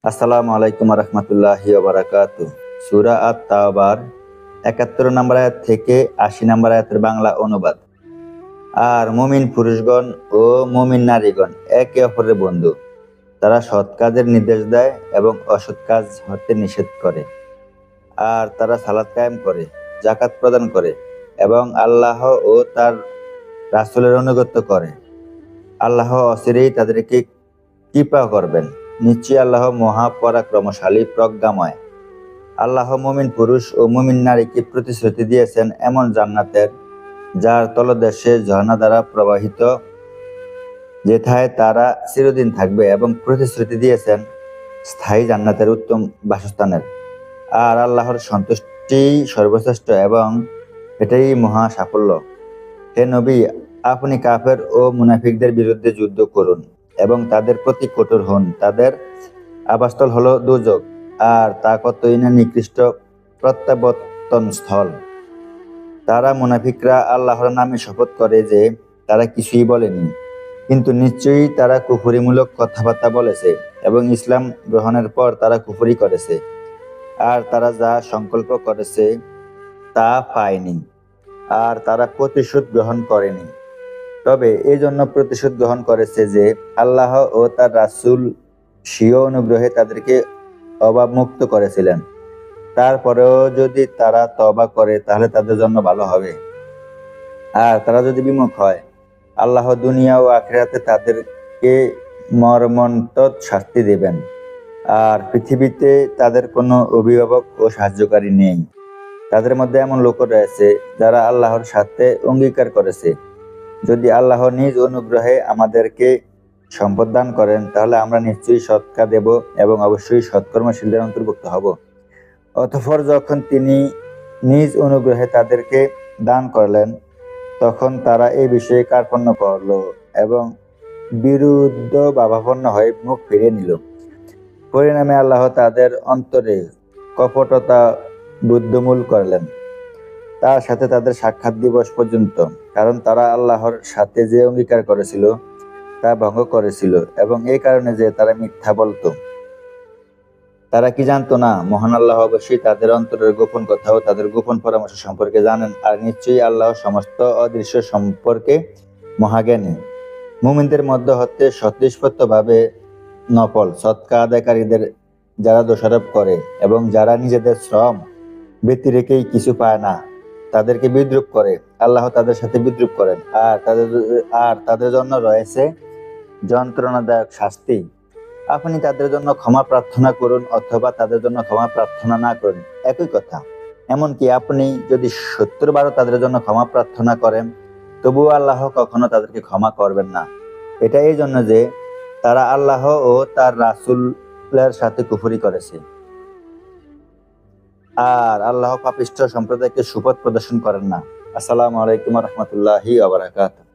আসসালামু আলাইকুম রহমতুল্লাহি ওবারাকাতু। সূরা আত-তাওবার ৭১ নম্বর আয়াত থেকে ৮০ নম্বর আয়াতের বাংলা অনুবাদ। আর মুমিন পুরুষগণ ও মুমিন নারীগণ একে অপরের বন্ধু। তারা সৎ কাজের নির্দেশ দেয় এবং অসৎ কাজ হতে নিষেধ করে। আর তারা সালাত কায়েম করে, যাকাত প্রদান করে এবং আল্লাহ ও তার রাসূলের আনুগত্য করে। আল্লাহ অচিরেই তাদেরকে কৃপা করবেন। নিশ্চয়ই আল্লাহ মহাপরাক্রমশালী, প্রজ্ঞাময়। আল্লাহ মুমিন পুরুষ ও মুমিন নারীকে প্রতিশ্রুতি দিয়েছেন এমন জান্নাতের, যার তলদেশে ঝর্ণা দ্বারা প্রবাহিত, যেথায় তারা চিরদিন থাকবে, এবং প্রতিশ্রুতি দিয়েছেন স্থায়ী জান্নাতের উত্তম বাসস্থানের। আর আল্লাহর সন্তুষ্টি সর্বশ্রেষ্ঠ এবং এটাই মহা সাফল্য। হে নবী, আপনি কাফের ও মুনাফিকদের বিরুদ্ধে যুদ্ধ করুন এবং তাদের প্রতি কঠোর হন। তাদের আবাসস্থল হলো দোজখ, আর তা কতই না নিকৃষ্ট প্রত্যাবর্তন স্থল। তারা মুনাফিকরা আল্লাহর নামে শপথ করে যে তারা কিছুই বলেনি, কিন্তু নিশ্চয়ই তারা কুফরিমূলক কথাবার্তা বলেছে এবং ইসলাম গ্রহণের পর তারা কুফরি করেছে। আর তারা যা সংকল্প করেছে তা পায়নি, আর তারা প্রতিশোধ গ্রহণ করেনি। তবে এই জন্য প্রতিশোধ গ্রহণ করেছে যে আল্লাহ ও তার রাসূল স্বীয় অনুগ্রহে তাদেরকে অভাবমুক্ত করেছিলেন। তারপরেও যদি তারা তওবা করে তাহলে তাদের জন্য ভালো হবে। আর তারা যদি বিমুখ হয়, আল্লাহ দুনিয়া ও আখিরাতে তাদেরকে মর্মন্তুদ শাস্তি দেবেন। আর পৃথিবীতে তাদের কোনো অভিভাবক ও সাহায্যকারী নেই। তাদের মধ্যে এমন লোক রয়েছে যারা আল্লাহর সাথে অঙ্গীকার করেছে, যদি আল্লাহ নিজ অনুগ্রহে আমাদেরকে সম্পদ দান করেন তাহলে আমরা নিশ্চয়ই সদকা দেব এবং অবশ্যই সৎকর্মশীলদের অন্তর্ভুক্ত হব। অতঃপর যখন তিনি নিজ অনুগ্রহে তাদেরকে দান করলেন, তখন তারা এই বিষয়ে কার্পণ্য করল এবং বিরুদ্ধ ভাবাপন্ন হয়ে মুখ ফিরিয়ে নিল। পরিণামে আল্লাহ তাদের অন্তরে কপটতা বুদ্ধমূল করলেন, তার সাথে তাদের সাক্ষাৎ দিবস পর্যন্ত, কারণ তারা আল্লাহর সাথে যে অঙ্গীকার করেছিল তা ভঙ্গ করেছিল, এবং এই কারণে যে তারা মিথ্যা বলতো। তারা কি জানতো না, মহান আল্লাহ অবশ্যই তাদের অন্তরের গোপন কথা ও তাদের গোপন পরামর্শ সম্পর্কে জানেন, আর নিশ্চয়ই আল্লাহ সমস্ত অদৃশ্য সম্পর্কে মহাজ্ঞানী। মুমিনদের মধ্য হতে স্বতঃস্ফূর্তভাবে নফল সদকা আদায়কারীদের যারা দোষারোপ করে এবং যারা নিজেদের শ্রম ব্যতি রেখেই কিছু পায় না, তাদেরকে বিদ্রুপ করে, আল্লাহ তাদের সাথে বিদ্রুপ করেন, আর তাদের জন্য রয়েছে যন্ত্রণাদায়ক শাস্তি। আপনি তাদের জন্য ক্ষমা প্রার্থনা করুন অথবা তাদের জন্য ক্ষমা প্রার্থনা না করুন, একই কথা। এমনকি আপনি যদি ৭০ বারও তাদের জন্য ক্ষমা প্রার্থনা করেন, তবুও আল্লাহ কখনো তাদেরকে ক্ষমা করবেন না। এটা এই জন্য যে তারা আল্লাহ ও তার রাসূলের সাথে কুফরি করেছে, আর আল্লাহ পাপিষ্ঠ সম্প্রদায়কে সুপথ প্রদর্শন করেন না। আসসালামু আলাইকুম রহমতুল্লাহি ওয়া বারাকাতুহু।